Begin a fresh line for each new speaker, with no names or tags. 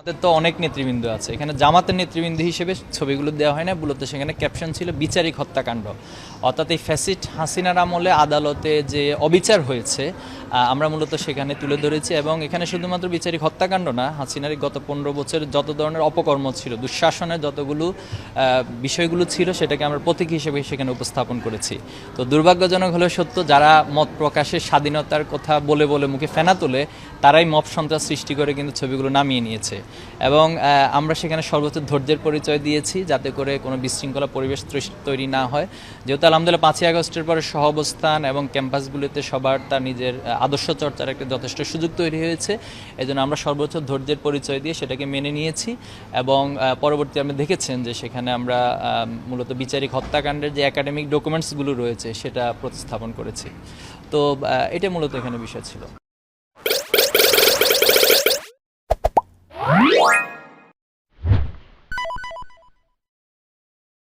আমাদের তো অনেক নেতৃবৃন্দ আছে, এখানে জামাতের নেতৃবৃন্দ হিসেবে ছবিগুলো দেওয়া হয় না, মূলত সেখানে ক্যাপশন ছিল বিচারিক হত্যাকাণ্ড। অর্থাৎ এই ফ্যাসিস্ট হাসিনার আমলে আদালতে যে অবিচার হয়েছে আমরা মূলত সেখানে তুলে ধরেছি। এবং এখানে শুধুমাত্র বিচারিক হত্যাকাণ্ড না, হাসিনার গত 15 বছরের যত ধরনের অপকর্ম ছিল, দুঃশাসনের যতগুলো বিষয়গুলো ছিল, সেটাকে আমরা প্রতীক হিসেবে সেখানে উপস্থাপন করেছি। তো দুর্ভাগ্যজনক হলেও সত্য, যারা মত প্রকাশের স্বাধীনতার কথা বলে বলে মুখে ফেনা তোলে, তারাই মব সন্ত্রাস সৃষ্টি করে কিন্তু ছবিগুলো নামিয়ে নিয়েছে। এবং আমরা সেখানে সর্বোচ্চ ধৈর্যের পরিচয় দিয়েছি, যাতে করে কোনো বিশৃঙ্খলা পরিবেশ তৈরি না হয়। যেহেতু আলহামদুলিল্লাহ 5ই আগস্টের পরে সহাবস্থান এবং ক্যাম্পাসগুলিতে সবার তার নিজের আদর্শ চর্চার একটা যথেষ্ট সুযোগ তৈরি হয়েছে। এই জন্য আমরা সর্বোচ্চ ধৈর্যের পরিচয় দিয়ে সেটাকে মেনে নিয়েছি। এবং পরবর্তী আপনি দেখেছেন যে সেখানে আমরা মূলত বিচারিক হত্যাকাণ্ডের যে একাডেমিক ডকুমেন্টসগুলো রয়েছে সেটা প্রতিস্থাপন করেছি। তো এটা মূলত এখানে বিষয় ছিল।